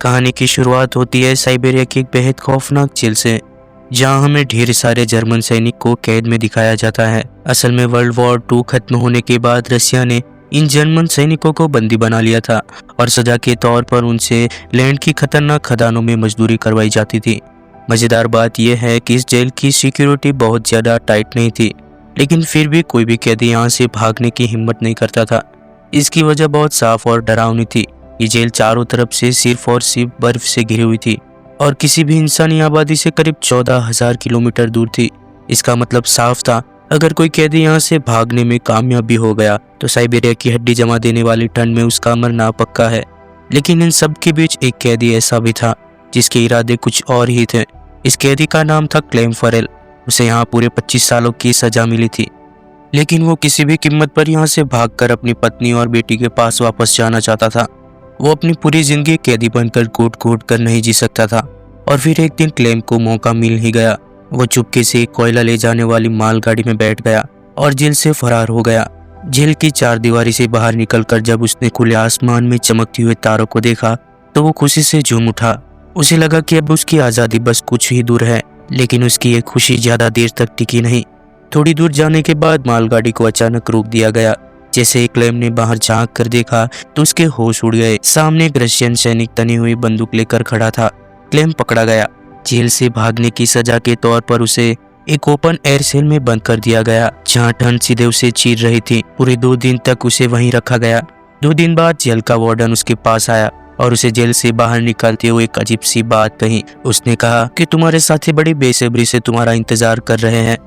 कहानी की शुरुआत होती है साइबेरिया की एक बेहद खौफनाक जेल से, जहां हमें ढेर सारे जर्मन सैनिक को कैद में दिखाया जाता है। असल में वर्ल्ड वॉर 2 खत्म होने के बाद रशिया ने इन जर्मन सैनिकों को बंदी बना लिया था और सजा के तौर पर उनसे लैंड की खतरनाक खदानों में मजदूरी करवाई जाती थी। मजेदार बात यह है कि इस जेल की सिक्योरिटी बहुत ज्यादा टाइट नहीं थी, लेकिन फिर भी कोई भी कैदी यहाँ से भागने की हिम्मत नहीं करता था। इसकी वजह बहुत साफ और डरावनी थी। ये जेल चारों तरफ से सिर्फ और सिर्फ बर्फ से घिरी हुई थी और किसी भी इंसानी आबादी से करीब 14,000 किलोमीटर दूर थी। इसका मतलब साफ था, अगर कोई कैदी यहाँ से भागने में कामयाब भी हो गया तो साइबेरिया की हड्डी जमा देने वाली ठंड में उसका मरना पक्का है। लेकिन इन सब के बीच एक कैदी ऐसा भी था जिसके इरादे कुछ और ही थे। इस कैदी का नाम था क्लेम फरेल। उसे यहाँ पूरे 25 सालों की सजा मिली थी, लेकिन वो किसी भी कीमत पर यहाँ से भागकर अपनी पत्नी और बेटी के पास वापस जाना चाहता था। वो अपनी पूरी जिंदगी कैदी बनकर कूट कूट कर नहीं जी सकता था और फिर एक दिन क्लेम को मौका मिल ही गया। वो चुपके से कोयला ले जाने वाली मालगाड़ी में बैठ गया और जेल से फरार हो गया। जेल की चारदीवारी से बाहर निकलकर जब उसने खुले आसमान में चमकती हुए तारों को देखा तो वो खुशी से झूम उठा। उसे लगा कि अब उसकी आज़ादी बस कुछ ही दूर है, लेकिन उसकी ये खुशी ज्यादा देर तक टिकी नहीं। थोड़ी दूर जाने के बाद मालगाड़ी को अचानक रोक दिया गया। जैसे ही क्लेम ने बाहर झांक कर देखा तो उसके होश उड़ गए। सामने एक रशियन सैनिक तनी हुई बंदूक लेकर खड़ा था। क्लेम पकड़ा गया। जेल से भागने की सजा के तौर पर उसे एक ओपन एयर सेल में बंद कर दिया गया, जहां ठंड सीधे उसे चीर रही थी। पूरे 2 दिन तक उसे वहीं रखा गया। 2 दिन बाद जेल का वार्डन उसके पास आया और उसे जेल से बाहर निकालते हुए एक अजीब सी बात कही। उसने कहा कि तुम्हारे साथी बड़ी बेसब्री से तुम्हारा इंतजार कर रहे हैं।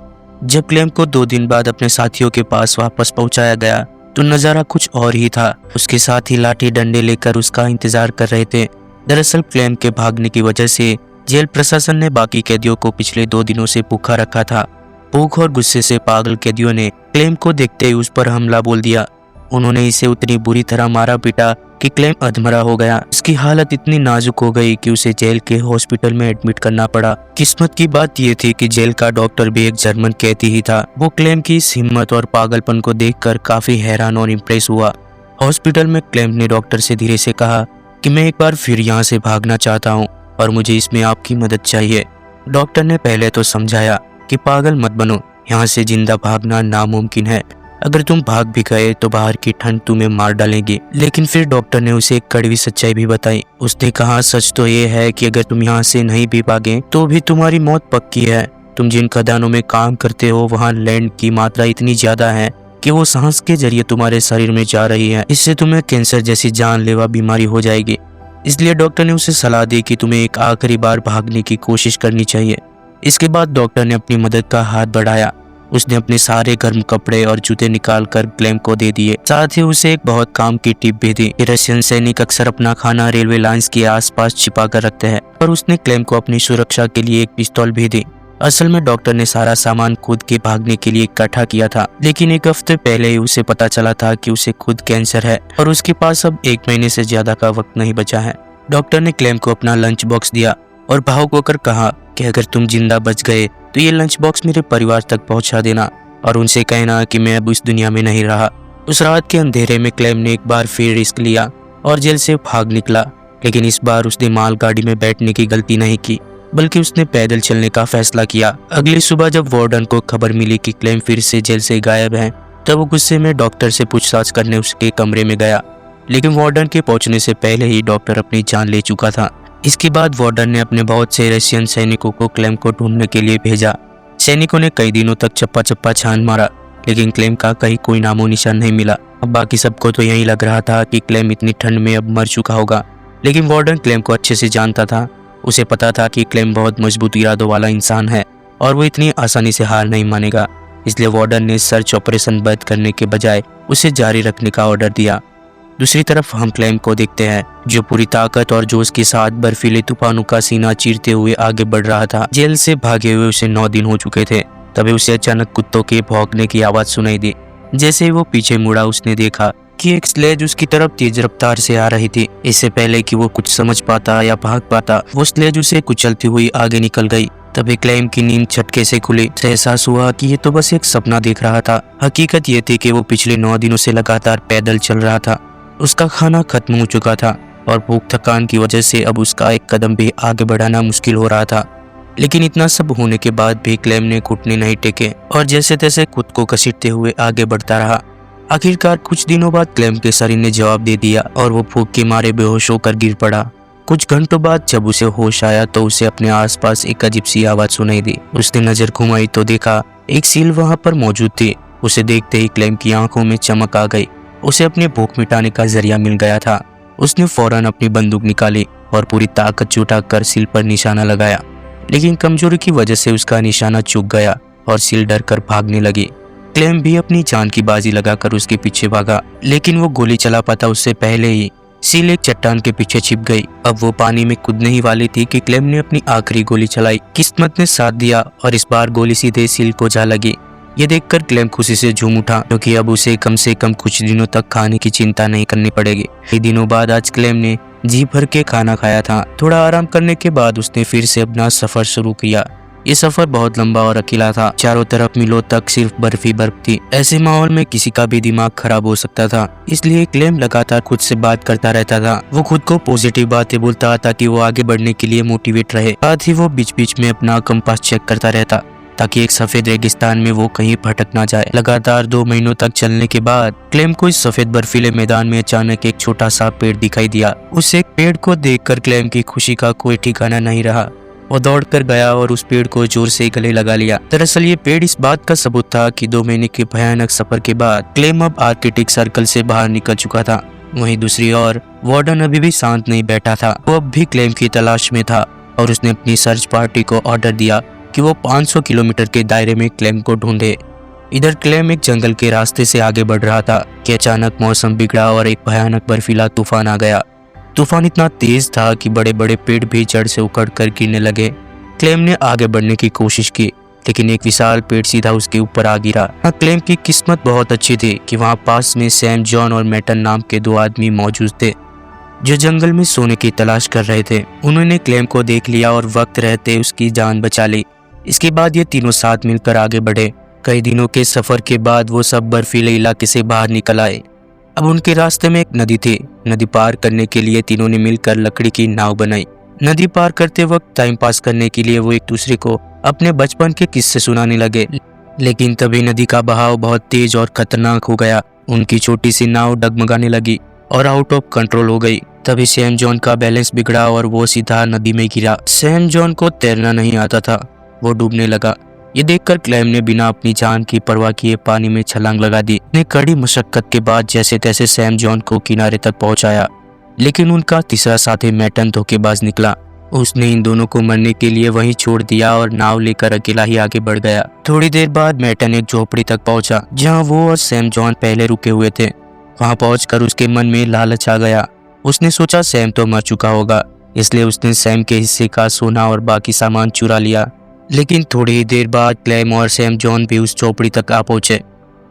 जब क्लेम को 2 दिन बाद अपने साथियों के पास वापस पहुंचाया गया तो नजारा कुछ और ही था। उसके साथी लाठी डंडे लेकर उसका इंतजार कर रहे थे। दरअसल क्लेम के भागने की वजह से जेल प्रशासन ने बाकी कैदियों को पिछले 2 दिनों से भूखा रखा था। भूख और गुस्से से पागल कैदियों ने क्लेम को देखते ही उस पर हमला बोल दिया। उन्होंने इसे उतनी बुरी तरह मारा पीटा कि क्लेम अधमरा हो गया। उसकी हालत इतनी नाजुक हो गई कि उसे जेल के हॉस्पिटल में एडमिट करना पड़ा। किस्मत की बात यह थी कि जेल का डॉक्टर भी एक जर्मन कैदी ही था। वो क्लेम की इस हिम्मत और पागलपन को देखकर काफी हैरान और इम्प्रेस हुआ। हॉस्पिटल में क्लेम ने डॉक्टर से धीरे से कहा कि मैं एक बार फिर यहाँ से भागना चाहता हूँ और मुझे इसमें आपकी मदद चाहिए। डॉक्टर ने पहले तो समझाया कि पागल मत बनो, यहाँ से जिंदा भागना नामुमकिन है। अगर तुम भाग भी गए तो बाहर की ठंड तुम्हें मार डालेगी। लेकिन फिर डॉक्टर ने उसे एक कड़वी सच्चाई भी बताई। उसने कहा सच तो ये है कि अगर तुम यहाँ से नहीं भी भागे तो भी तुम्हारी मौत पक्की है। तुम जिन खदानों में काम करते हो वहाँ लैंड की मात्रा इतनी ज्यादा है कि वो सांस के जरिए तुम्हारे शरीर में जा रही है। इससे तुम्हें कैंसर जैसी जानलेवा बीमारी हो जाएगी। इसलिए डॉक्टर ने उसे सलाह दी कि तुम्हें एक आखिरी बार भागने की कोशिश करनी चाहिए। इसके बाद डॉक्टर ने अपनी मदद का हाथ बढ़ाया। उसने अपने सारे गर्म कपड़े और जूते निकालकर क्लेम को दे दिए। साथ ही उसे एक बहुत काम की टिप भी दी। रशियन सैनिक अक्सर अपना खाना रेलवे लाइंस के आसपास छिपा कर रखते हैं और उसने क्लेम को अपनी सुरक्षा के लिए एक पिस्तौल भी दी। असल में डॉक्टर ने सारा सामान खुद के भागने के लिए इकट्ठा किया था, लेकिन एक हफ्ते पहले ही उसे पता चला था कि उसे खुद कैंसर है और उसके पास अब 1 महीने से ज्यादा का वक्त नहीं बचा है। डॉक्टर ने क्लेम को अपना लंच बॉक्स दिया और भावुक होकर कहा कि अगर तुम जिंदा बच गए तो ये लंच बॉक्स मेरे परिवार तक पहुंचा देना और उनसे कहना कि मैं अब इस दुनिया में नहीं रहा। उस रात के अंधेरे में क्लेम ने एक बार फिर रिस्क लिया और जेल से भाग निकला। लेकिन इस बार उसने मालगाड़ी में बैठने की गलती नहीं की, बल्कि उसने पैदल चलने का फैसला किया। अगली सुबह जब वार्डन को खबर मिली कि क्लेम फिर से जेल से गायब है, तब वो गुस्से में डॉक्टर से पूछताछ करने उसके कमरे में गया। लेकिन वार्डन के पहुंचने से पहले ही डॉक्टर अपनी जान ले चुका था। इसके बाद वार्डन ने अपने बहुत से रशियन सैनिकों को क्लेम को ढूंढने के लिए भेजा। सैनिकों ने कई दिनों तक चप्पा चप्पा छान मारा, लेकिन क्लेम का कहीं कोई नामो निशान नहीं मिला। अब बाकी सबको तो यही लग रहा था कि क्लेम इतनी ठंड में अब मर चुका होगा, लेकिन वार्डन क्लेम को अच्छे से जानता था। उसे पता था कि क्लेम बहुत मजबूत इरादों वाला इंसान है और वो इतनी आसानी से हार नहीं मानेगा। इसलिए वार्डन ने सर्च ऑपरेशन बंद करने के बजाय उसे जारी रखने का ऑर्डर दिया। दूसरी तरफ हम क्लेम को देखते हैं, जो पूरी ताकत और जोश के साथ बर्फीले तूफानों का सीना चीरते हुए आगे बढ़ रहा था। जेल से भागे हुए उसे 9 दिन हो चुके थे। तभी उसे अचानक कुत्तों के भौंकने की आवाज सुनाई दी। जैसे ही वो पीछे मुड़ा उसने देखा कि एक स्लेज उसकी तरफ तेज रफ्तार से आ रही थी। इससे पहले कि वो कुछ समझ पाता या भाग पाता, वो स्लेज उसे कुचलती हुई आगे निकल गई। तभी क्लेम की नींद झटके से खुली। उसे एहसास हुआ कि ये तो बस एक सपना देख रहा था। हकीकत ये थी कि वो पिछले 9 दिनों से लगातार पैदल चल रहा था। उसका खाना खत्म हो चुका था और भूख थकान की वजह से अब उसका एक कदम भी आगे बढ़ाना मुश्किल हो रहा था। लेकिन इतना सब होने के बाद भी क्लेम ने घुटने नहीं टेके और जैसे तैसे खुद को घसीटते हुए आगे बढ़ता रहा। आखिरकार कुछ दिनों बाद क्लेम के शरीर ने जवाब दे दिया और वो भूख के मारे बेहोश होकर गिर पड़ा। कुछ घंटों बाद जब उसे होश आया तो उसे अपने आसपास एक अजीब सी आवाज सुनाई दी। उसने नजर घुमाई तो देखा एक सील वहां पर मौजूद थी। उसे देखते ही क्लेम की आंखों में चमक आ गई। उसे अपनी भूख मिटाने का जरिया मिल गया था। उसने फौरन अपनी बंदूक निकाली और पूरी ताकत जुटाकर सील पर निशाना लगाया, लेकिन कमजोरी की वजह से उसका निशाना चूक गया और सील डर कर भागने लगी। क्लेम भी अपनी जान की बाजी लगाकर उसके पीछे भागा, लेकिन वो गोली चला पाता उससे पहले ही सील एक चट्टान के पीछे छिप गई। अब वो पानी में कूदने ही वाली थी कि क्लेम ने अपनी आखिरी गोली चलाई। किस्मत ने साथ दिया और इस बार गोली सीधे सील को जा लगी। ये देखकर क्लेम खुशी से झूम उठा, क्योंकि अब उसे कम से कम कुछ दिनों तक खाने की चिंता नहीं करनी पड़ेगी। कई दिनों बाद आज क्लेम ने जी भर के खाना खाया था। थोड़ा आराम करने के बाद उसने फिर से अपना सफर शुरू किया। ये सफर बहुत लंबा और अकेला था। चारों तरफ मीलों तक सिर्फ बर्फ ही बर्फ थी। ऐसे माहौल में किसी का भी दिमाग खराब हो सकता था, इसलिए क्लेम लगातार खुद से बात करता रहता था। वो खुद को पॉजिटिव बातें बोलता ताकि वो आगे बढ़ने के लिए मोटिवेट रहे। साथ ही वो बीच बीच में अपना कंपास चेक करता रहता ताकि एक सफेद रेगिस्तान में वो कहीं भटक ना जाए। लगातार 2 महीनों तक चलने के बाद क्लेम को इस सफेद बर्फीले मैदान में अचानक एक छोटा सा पेड़ दिखाई दिया। उस एक पेड़ को देखकर क्लेम की खुशी का कोई ठिकाना नहीं रहा। वो दौड़ कर गया और उस पेड़ को जोर से गले लगा लिया। दरअसल ये पेड़ इस बात का सबूत था कि 2 महीने के भयानक सफर के बाद क्लेम अब आर्कटिक सर्कल से बाहर निकल चुका था। वहीं दूसरी ओर वार्डन अभी भी शांत नहीं बैठा था। वो अब भी क्लेम की तलाश में था और उसने अपनी सर्च पार्टी को ऑर्डर दिया कि वो 500 किलोमीटर के दायरे में क्लेम को ढूंढे। इधर क्लेम एक जंगल के रास्ते से आगे बढ़ रहा था कि अचानक मौसम बिगड़ा और एक भयानक बर्फीला तूफान आ गया। तूफान इतना तेज था कि बड़े बड़े पेड़ भी जड़ से उखड़ कर गिरने लगे। क्लेम ने आगे बढ़ने की कोशिश की, लेकिन एक विशाल पेड़ सीधा उसके ऊपर आ गिरा। क्लेम की किस्मत बहुत अच्छी थी कि वहाँ पास में सैम, जॉन और मैटन नाम के 2 आदमी मौजूद थे जो जंगल में सोने की तलाश कर रहे थे। उन्होंने क्लेम को देख लिया और वक्त रहते उसकी जान बचा ली। इसके बाद ये तीनों साथ मिलकर आगे बढ़े। कई दिनों के सफर के बाद वो सब बर्फीले इलाके से बाहर निकल आए। अब उनके रास्ते में एक नदी थी। नदी पार करने के लिए तीनों ने मिलकर लकड़ी की नाव बनाई। नदी पार करते वक्त टाइम पास करने के लिए वो एक दूसरे को अपने बचपन के किस्से सुनाने लगे। लेकिन तभी नदी का बहाव बहुत तेज और खतरनाक हो गया। उनकी छोटी सी नाव डगमगाने लगी और आउट ऑफ कंट्रोल हो गई। तभी सैम जॉन का बैलेंस बिगड़ा और वो सीधा नदी में गिरा। सैम जॉन को तैरना नहीं आता था, वो डूबने लगा। ये देखकर क्लेम ने बिना अपनी जान की परवाह किए पानी में छलांग लगा दी। ने कड़ी मशक्कत के बाद जैसे तैसे सैम जॉन को किनारे तक पहुंचाया, लेकिन उनका तीसरा साथी मैटन धोखेबाज निकला। उसने इन दोनों को मरने के लिए वहीं छोड़ दिया और नाव लेकर अकेला ही आगे बढ़ गया। थोड़ी देर बाद मैटन एक झोपड़ी तक पहुंचा जहां वो और सैम जॉन पहले रुके हुए थे। वहां पहुंचकर उसके मन में लालच आ गया। उसने सोचा सैम तो मर चुका होगा, इसलिए उसने सैम के हिस्से का सोना और बाकी सामान चुरा लिया। लेकिन थोड़ी ही देर बाद क्लेम और सैम जॉन भी उस झोपड़ी तक आ पहुंचे।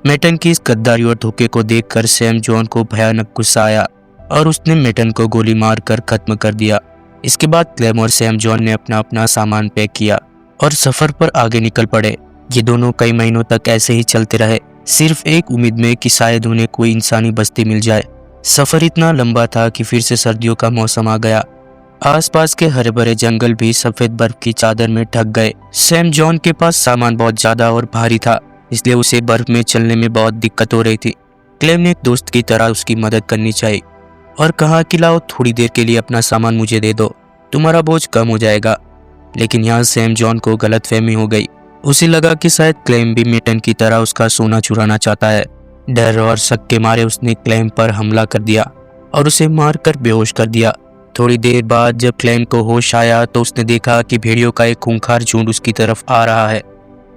मैटन की इस गद्दारी और धोखे को देखकर सैम जॉन को भयानक गुस्सा आया और उसने मैटन को गोली मारकर खत्म कर दिया। इसके बाद क्लेम और सैम जॉन ने अपना अपना सामान पैक किया और सफर पर आगे निकल पड़े। ये दोनों कई महीनों तक ऐसे ही चलते रहे, सिर्फ एक उम्मीद में कि शायद उन्हें कोई इंसानी बस्ती मिल जाए। सफर इतना लंबा था कि फिर से सर्दियों का मौसम आ गया। आसपास के हरे भरे जंगल भी सफेद बर्फ की चादर में ढक गए। सैम जॉन के पास सामान बहुत ज्यादा और भारी था, इसलिए उसे बर्फ में चलने में बहुत दिक्कत हो रही थी। क्लेम ने एक दोस्त की तरह उसकी मदद करनी चाहिए और कहा कि लाओ थोड़ी देर के लिए अपना सामान मुझे दे दो, तुम्हारा बोझ कम हो जाएगा। लेकिन यहाँ सैम जॉन को गलतफहमी हो गई। उसे लगा कि शायद क्लेम भी मैटन की तरह उसका सोना चुराना चाहता है। डर और शक के मारे उसने क्लेम पर हमला कर दिया और उसे मारकर बेहोश कर दिया। थोड़ी देर बाद जब क्लेम को होश आया तो उसने देखा कि भेड़ियों का एक खूंखार झुंड उसकी तरफ आ रहा है।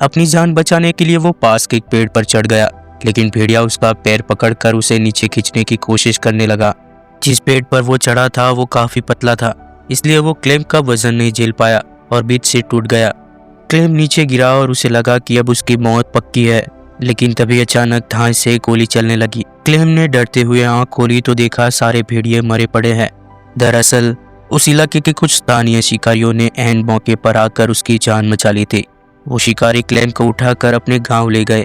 अपनी जान बचाने के लिए वो पास के एक पेड़ पर चढ़ गया, लेकिन भेड़िया उसका पैर पकड़कर उसे नीचे खींचने की कोशिश करने लगा। जिस पेड़ पर वो चढ़ा था वो काफी पतला था, इसलिए वो क्लेम का वजन नहीं झेल पाया और बीच से टूट गया। क्लेम नीचे गिरा और उसे लगा कि अब उसकी मौत पक्की है, लेकिन तभी अचानक धांय से गोली चलने लगी। क्लेम ने डरते हुए आंख खोली तो देखा सारे भेड़िए मरे पड़े हैं। दरअसल उस इलाके के कुछ स्थानीय शिकारियों ने ऐन मौके पर आकर उसकी जान बचा ली थी। वो शिकारी क्लेम को उठाकर अपने गांव ले गए।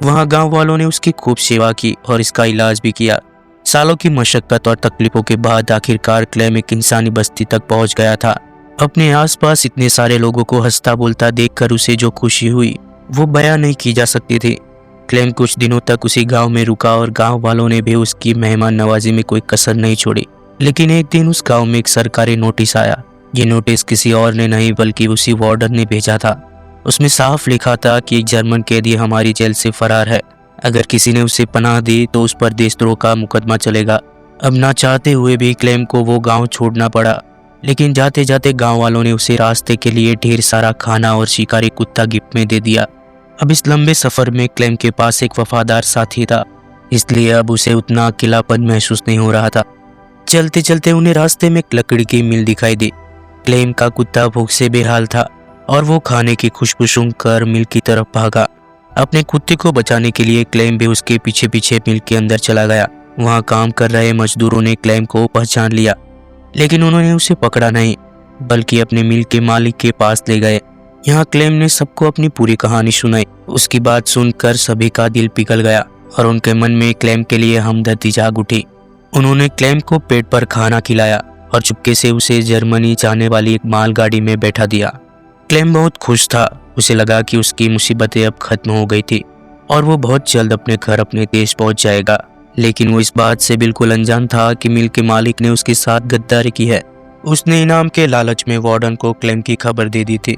वहां गांव वालों ने उसकी खूब सेवा की और इसका इलाज भी किया। सालों की मशक्कत और तकलीफों के बाद आखिरकार क्लेम एक इंसानी बस्ती तक पहुंच गया था। अपने आसपास इतने सारे लोगों को हंसता बोलता देखकर उसे जो खुशी हुई वो बयां नहीं की जा सकती थी। क्लेम कुछ दिनों तक उसी गांव में रुका और गांव वालों ने भी उसकी मेहमान नवाजी में कोई कसर नहीं छोड़ी। लेकिन एक दिन उस गांव में एक सरकारी नोटिस आया। ये नोटिस किसी और ने नहीं बल्कि उसी वार्डन ने भेजा था। उसमें साफ लिखा था कि एक जर्मन कैदी हमारी जेल से फरार है। अगर किसी ने उसे पनाह दी तो उस पर देशद्रोह का मुकदमा चलेगा। अब ना चाहते हुए भी क्लेम को वो गांव छोड़ना पड़ा। लेकिन जाते जाते गांव वालों ने उसे रास्ते के लिए ढेर सारा खाना और शिकारी कुत्ता गिफ्ट में दे दिया। अब इस लंबे सफर में क्लेम के पास एक वफादार साथी था, इसलिए अब उसे उतना अकेलापन महसूस नहीं हो रहा था। चलते चलते उन्हें रास्ते में एक लकड़ी की मिल दिखाई दी। क्लेम का कुत्ता भूख से बेहाल था और वो खाने की खुशबू सूंघकर मिल की तरफ भागा। अपने कुत्ते को बचाने के लिए क्लेम भी उसके पीछे पीछे मिल के अंदर चला गया। वहाँ काम कर रहे मजदूरों ने क्लेम को पहचान लिया, लेकिन उन्होंने उसे पकड़ा नहीं बल्कि अपने मिल के मालिक के पास ले गए। यहाँ क्लेम ने सबको अपनी पूरी कहानी सुनाई। उसकी बात सुनकर सभी का दिल पिघल गया और उनके मन में क्लेम के लिए हमदर्दी जाग उठी। उन्होंने क्लेम को पेट पर खाना खिलाया और चुपके से उसे जर्मनी जाने वाली एक मालगाड़ी में बैठा दिया। क्लेम बहुत खुश था। उसे लगा कि उसकी मुसीबतें अब खत्म हो गई थी और वो बहुत जल्द अपने घर अपने देश पहुंच जाएगा। लेकिन वो इस बात से बिल्कुल अनजान था कि मिल के मालिक ने उसके साथ गद्दारी की है। उसने इनाम के लालच में वार्डन को क्लेम की खबर दे दी थी।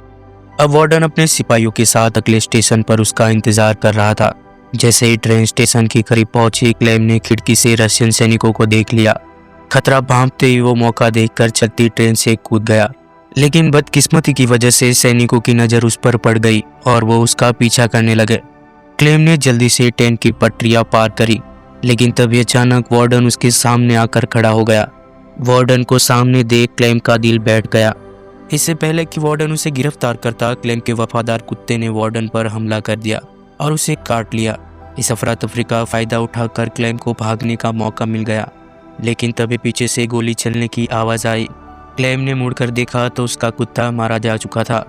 अब वार्डन अपने सिपाहियों के साथ अगले स्टेशन पर उसका इंतजार कर रहा था। जैसे ही ट्रेन स्टेशन के करीब पहुंची, क्लेम ने खिड़की से रशियन सैनिकों को देख लिया। खतरा भांपते ही वो मौका देखकर चलती ट्रेन से कूद गया। लेकिन बदकिस्मती की वजह से सैनिकों की नज़र उस पर पड़ गई और वो उसका पीछा करने लगे। क्लेम ने जल्दी से ट्रेन की पटरियां पार करी, लेकिन तभी अचानक वार्डन उसके सामने आकर खड़ा हो गया। वार्डन को सामने देख क्लेम का दिल बैठ गया। इससे पहले कि वार्डन उसे गिरफ्तार करता, क्लेम के वफादार कुत्ते ने वार्डन पर हमला कर दिया और उसे काट लिया। इस अफरा तफरी का फायदा उठाकर क्लेम को भागने का मौका मिल गया, लेकिन तभी पीछे से गोली चलने की आवाज़ आई। क्लेम ने मुड़कर देखा तो उसका कुत्ता मारा जा चुका था।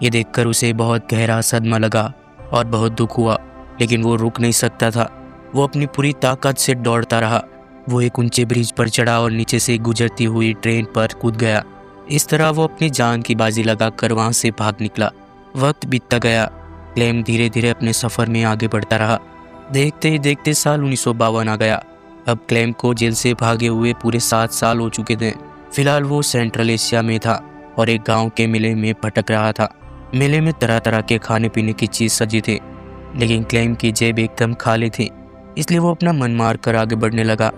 ये देखकर उसे बहुत गहरा सदमा लगा और बहुत दुख हुआ, लेकिन वो रुक नहीं सकता था। वो अपनी पूरी ताकत से दौड़ता रहा। वो एक ऊंचे ब्रिज पर चढ़ा और नीचे से गुजरती हुई ट्रेन पर कूद गया। इस तरह वो अपनी जान की बाजी लगाकर वहाँ से भाग निकला। वक्त बीतता गया। क्लेम धीरे धीरे अपने सफ़र में आगे बढ़ता रहा। देखते ही देखते साल 1952 आ गया। अब क्लेम को जेल से भागे हुए पूरे 7 साल हो चुके थे। फिलहाल वो सेंट्रल एशिया में था और एक गांव के मेले में भटक रहा था। मेले में तरह तरह के खाने पीने की चीज़ सजी थी, लेकिन क्लेम की जेब एकदम खाली थी, इसलिए वो अपना मन मार कर आगे बढ़ने लगा।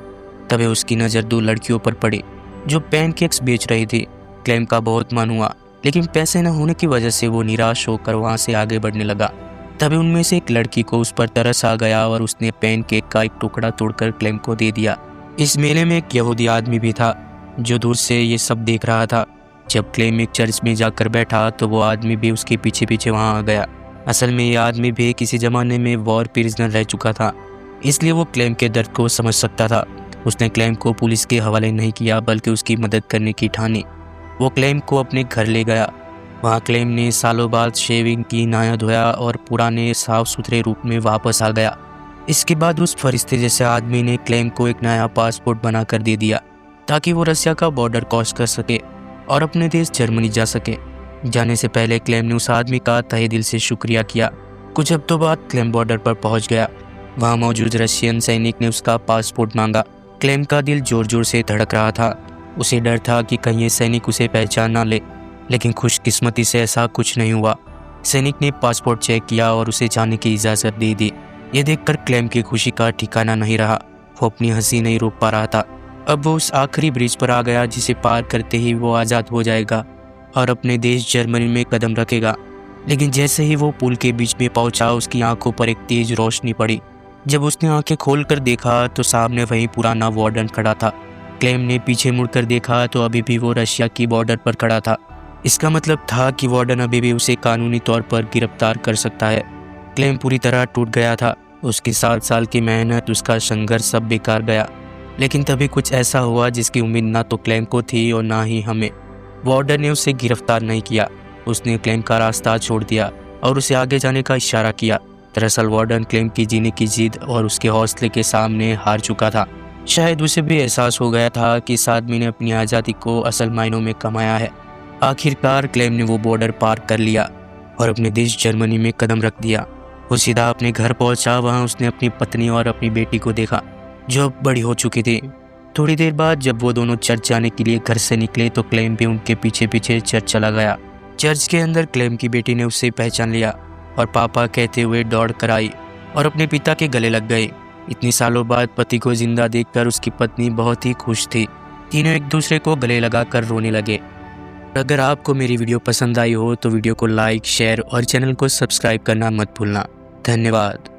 तभी उसकी नज़र 2 लड़कियों पर पड़ी जो पैनकेक्स बेच रही थी। क्लेम का बहुत मन हुआ, लेकिन पैसे न होने की वजह से वो निराश होकर वहाँ से आगे बढ़ने लगा। तभी उनमें से एक लड़की को उस पर तरस आ गया और उसने पैनकेक का एक टुकड़ा तोड़कर क्लेम को दे दिया। इस मेले में एक यहूदी आदमी भी था जो दूर से ये सब देख रहा था। जब क्लेम एक चर्च में जाकर बैठा तो वो आदमी भी उसके पीछे पीछे वहाँ आ गया। असल में ये आदमी भी किसी ज़माने में वॉर प्रिजनर रह चुका था, इसलिए वो क्लेम के दर्द को समझ सकता था। उसने क्लेम को पुलिस के हवाले नहीं किया बल्कि उसकी मदद करने की ठानी। वो क्लेम को अपने घर ले गया। वहाँ क्लेम ने सालों बाद शेविंग की, नहाया धोया और पुराने साफ सुथरे रूप में वापस आ गया। इसके बाद उस फरिश्ते जैसे आदमी ने क्लेम को एक नया पासपोर्ट बना कर दे दिया ताकि वो रसिया का बॉर्डर क्रॉस कर सके और अपने देश जर्मनी जा सके। जाने से पहले क्लेम ने उस आदमी का तहे दिल से शुक्रिया किया। कुछ हफ्तों बाद क्लेम बॉर्डर पर पहुंच गया। वहाँ मौजूद रशियन सैनिक ने उसका पासपोर्ट मांगा। क्लेम का दिल जोर जोर से धड़क रहा था। उसे डर था कि कहीं ये सैनिक उसे पहचान ना ले, लेकिन खुशकिस्मती से ऐसा कुछ नहीं हुआ। सैनिक ने पासपोर्ट चेक किया और उसे जाने की इजाज़त दे दी। ये देखकर क्लेम की खुशी का ठिकाना नहीं रहा। वो अपनी हंसी नहीं रोक पा रहा था। अब वो उस आखिरी ब्रिज पर आ गया जिसे पार करते ही वो आज़ाद हो जाएगा और अपने देश जर्मनी में कदम रखेगा। लेकिन जैसे ही वो पुल के बीच में पहुंचा, उसकी आंखों पर एक तेज रोशनी पड़ी। जब उसने आंखें खोलकर देखा तो सामने वही पुराना वार्डन खड़ा था। क्लेम ने पीछे मुड़कर देखा तो अभी भी वो रशिया की बॉर्डर पर खड़ा था। इसका मतलब था कि वार्डन अभी भी उसे कानूनी तौर पर गिरफ्तार कर सकता है। क्लेम पूरी तरह टूट गया था। उसकी 7 साल की मेहनत, उसका संघर्ष सब बेकार गया। लेकिन तभी कुछ ऐसा हुआ जिसकी उम्मीद ना तो क्लेम को थी और ना ही हमें। वार्डन ने उसे गिरफ्तार नहीं किया। उसने क्लेम का रास्ता छोड़ दिया और उसे आगे जाने का इशारा किया। दरअसल वार्डन क्लेम की जीने की जिद और उसके हौसले के सामने हार चुका था। शायद उसे भी एहसास हो गया था कि इस आदमी ने अपनी आज़ादी को असल मायनों में कमाया है। आखिरकार क्लेम ने वो बॉर्डर पार कर लिया और अपने देश जर्मनी में कदम रख दिया। वो सीधा अपने घर पहुंचा। वहां उसने अपनी पत्नी और अपनी बेटी को देखा जो अब बड़ी हो चुकी थी। थोड़ी देर बाद जब वो दोनों चर्च जाने के लिए घर से निकले तो क्लेम भी उनके पीछे पीछे चर्च चला गया। चर्च के अंदर क्लेम की बेटी ने उसे पहचान लिया और पापा कहते हुए दौड़ कर आई और अपने पिता के गले लग गए। इतनी सालों बाद पति को जिंदा देखकर उसकी पत्नी बहुत ही खुश थी। तीनों एक दूसरे को गले लगाकर रोने लगे। अगर आपको मेरी वीडियो पसंद आई हो तो वीडियो को लाइक, शेयर और चैनल को सब्सक्राइब करना मत भूलना। धन्यवाद।